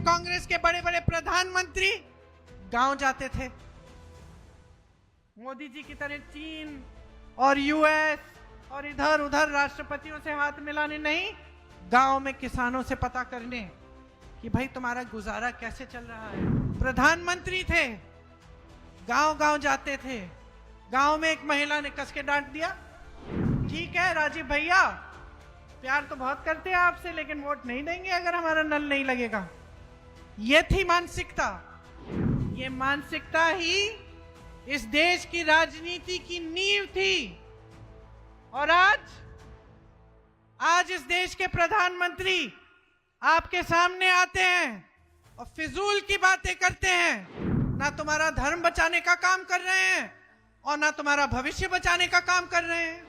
कांग्रेस के बड़े बड़े प्रधानमंत्री गांव जाते थे। मोदी जी की तरह चीन और यूएस और इधर उधर राष्ट्रपतियों से हाथ मिलाने नहीं, गांव में किसानों से पता करने कि भाई तुम्हारा गुजारा कैसे चल रहा है। प्रधानमंत्री थे, गांव गांव जाते थे। गांव में एक महिला ने कस के डांट दिया, ठीक है राजीव भैया, प्यार तो बहुत करते हैं आपसे, लेकिन वोट नहीं देंगे अगर हमारा नल नहीं लगेगा। ये थी मानसिकता। ये मानसिकता ही इस देश की राजनीति की नींव थी। और आज इस देश के प्रधानमंत्री आपके सामने आते हैं और फिजूल की बातें करते हैं। ना तुम्हारा धर्म बचाने का काम कर रहे हैं और ना तुम्हारा भविष्य बचाने का काम कर रहे हैं।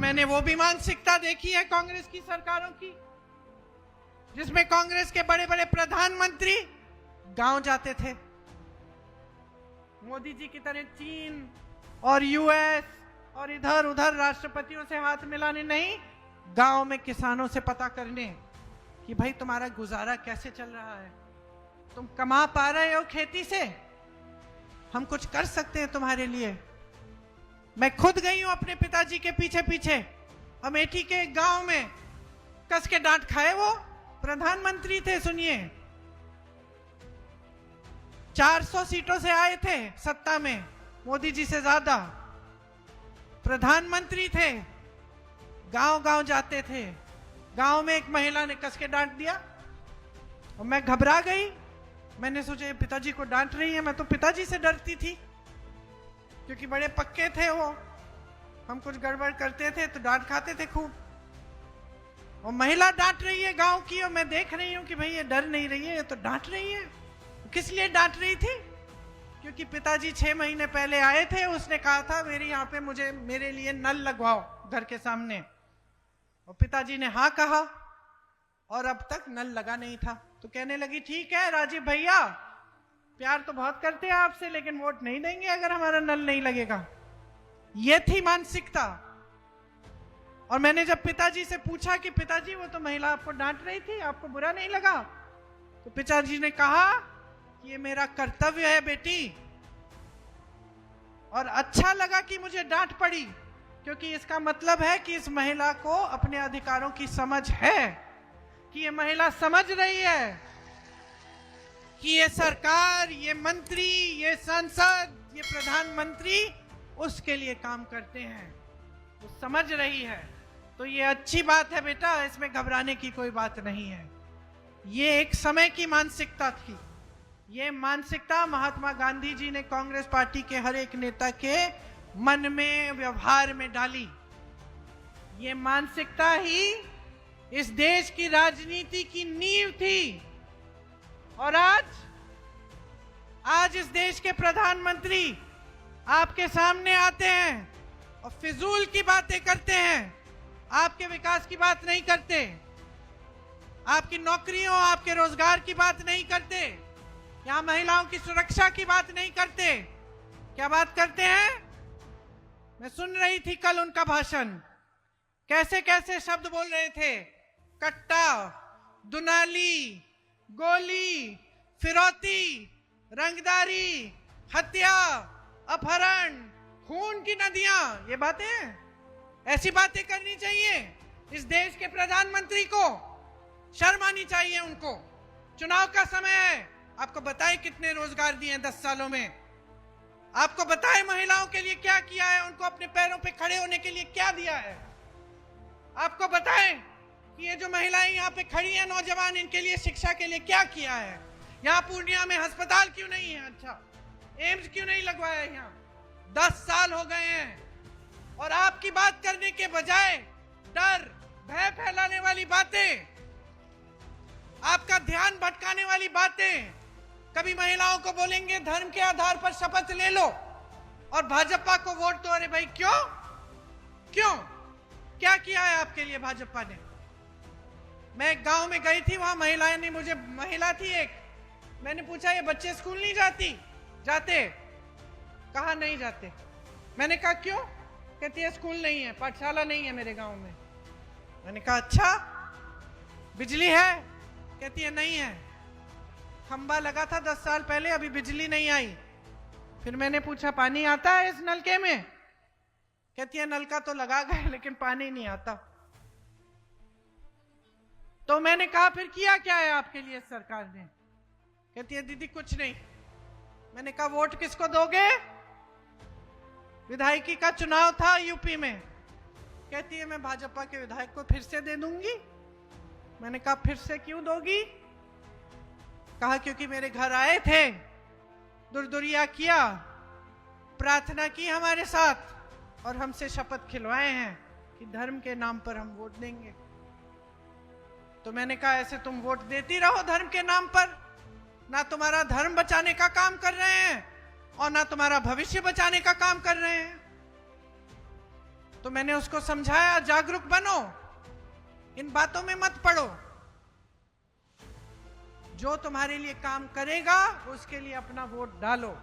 मैंने वो भी मानसिकता देखी है कांग्रेस की सरकारों की, जिसमें कांग्रेस के बड़े बड़े प्रधानमंत्री गांव जाते थे। मोदी जी की तरह चीन और यूएस और इधर उधर राष्ट्रपतियों से हाथ मिलाने नहीं, गांव में किसानों से पता करने कि भाई तुम्हारा गुजारा कैसे चल रहा है, तुम कमा पा रहे हो खेती से, हम कुछ कर सकते हैं तुम्हारे लिए। मैं खुद गई हूं अपने पिताजी के पीछे पीछे, अमेठी के गांव में, कस के डांट खाए। वो प्रधानमंत्री थे, सुनिए, 400 सीटों से आए थे सत्ता में, मोदी जी से ज्यादा। प्रधानमंत्री थे, गांव गांव जाते थे। गांव में एक महिला ने कस के डांट दिया और मैं घबरा गई। मैंने सोचा ये पिताजी को डांट रही है, मैं तो पिताजी से डरती थी क्योंकि बड़े पक्के थे वो, हम कुछ गड़बड़ करते थे तो डांट खाते थे खूब। और महिला डांट रही है गांव की, और मैं देख रही हूं कि भाई ये डर नहीं रही है, ये तो डांट रही है। किस लिए डांट रही थी? क्योंकि पिताजी 6 महीने पहले आए थे, उसने कहा था मेरे यहाँ पे मेरे लिए नल लगवाओ घर के सामने, और पिताजी ने हाँ कहा और अब तक नल लगा नहीं था। तो कहने लगी ठीक है राजीव भैया, प्यार तो बहुत करते हैं आपसे, लेकिन वोट नहीं देंगे अगर हमारा नल नहीं लगेगा। ये थी मानसिकता। और मैंने जब पिताजी से पूछा कि पिताजी वो तो महिला आपको डांट रही थी, आपको बुरा नहीं लगा? तो पिताजी ने कहा ये मेरा कर्तव्य है बेटी, और अच्छा लगा कि मुझे डांट पड़ी, क्योंकि इसका मतलब है कि इस महिला को अपने अधिकारों की समझ है, कि ये महिला समझ रही है कि ये सरकार, ये मंत्री, ये सांसद, ये प्रधानमंत्री उसके लिए काम करते हैं, वो समझ रही है। तो ये अच्छी बात है बेटा, इसमें घबराने की कोई बात नहीं है। ये एक समय की मानसिकता थी। ये मानसिकता महात्मा गांधी जी ने कांग्रेस पार्टी के हर एक नेता के मन में, व्यवहार में डाली। ये मानसिकता ही इस देश की राजनीति की नींव थी। और आज इस देश के प्रधानमंत्री आपके सामने आते हैं और फिजूल की बातें करते हैं, आपके विकास की बात नहीं करते, आपकी नौकरियों, आपके रोजगार की बात नहीं करते, यहाँ महिलाओं की सुरक्षा की बात नहीं करते। क्या बात करते हैं? मैं सुन रही थी कल उनका भाषण, कैसे कैसे शब्द बोल रहे थे, कट्टा, दुनाली, गोली, फिरौती, रंगदारी, हत्या, अपहरण, खून की नदियां, ये बातें, ऐसी बातें करनी चाहिए इस देश के प्रधानमंत्री को? शर्म आनी चाहिए उनको। चुनाव का समय है, आपको बताएं कितने रोजगार दिए हैं 10 सालों में, आपको बताएं महिलाओं के लिए क्या किया है, उनको अपने पैरों पे खड़े होने के लिए क्या दिया है, आपको बताएं कि ये जो महिलाएं यहाँ पे खड़ी हैं, नौजवान, इनके लिए शिक्षा के लिए क्या किया है। यहाँ पूर्णिया में अस्पताल क्यों नहीं है? अच्छा, एम्स क्यों नहीं लगवाया? यहाँ 10 साल हो गए हैं और आपकी बात करने के बजाय डर, भय फैलाने वाली बातें, आपका ध्यान भटकाने वाली बातें, कभी महिलाओं को बोलेंगे धर्म के आधार पर शपथ ले लो और भाजपा को वोट दो। अरे भाई क्यों? क्यों? क्या किया है आपके लिए भाजपा ने? मैं एक गांव में गई थी, वहां महिलाएं ने मुझे, महिला थी एक, मैंने पूछा ये बच्चे स्कूल नहीं जाते? कहा नहीं जाते। मैंने कहा क्यों? कहती है स्कूल नहीं है, पाठशाला नहीं है मेरे गांव में। मैंने कहा अच्छा, बिजली है? कहती है नहीं है। खंबा लगा था 10 साल पहले, अभी बिजली नहीं आई। फिर मैंने पूछा पानी आता है इस नलके में? कहती है नलका तो लगा गए लेकिन पानी नहीं आता। तो मैंने कहा फिर किया क्या है आपके लिए सरकार ने? कहती है दीदी कुछ नहीं। मैंने कहा वोट किसको दोगे? विधायकी का चुनाव था यूपी में। कहती है मैं भाजपा के विधायक को फिर से दे दूंगी। मैंने कहा फिर से क्यों दोगी? कहा क्योंकि मेरे घर आए थे, दुरदुरिया किया, प्रार्थना की हमारे साथ और हमसे शपथ खिलवाए हैं कि धर्म के नाम पर हम वोट देंगे। तो मैंने कहा ऐसे तुम वोट देती रहो धर्म के नाम पर, ना तुम्हारा धर्म बचाने का काम कर रहे हैं और ना तुम्हारा भविष्य बचाने का काम कर रहे हैं। तो मैंने उसको समझाया जागरूक बनो, इन बातों में मत पड़ो। जो तुम्हारे लिए काम करेगा उसके लिए अपना वोट डालो।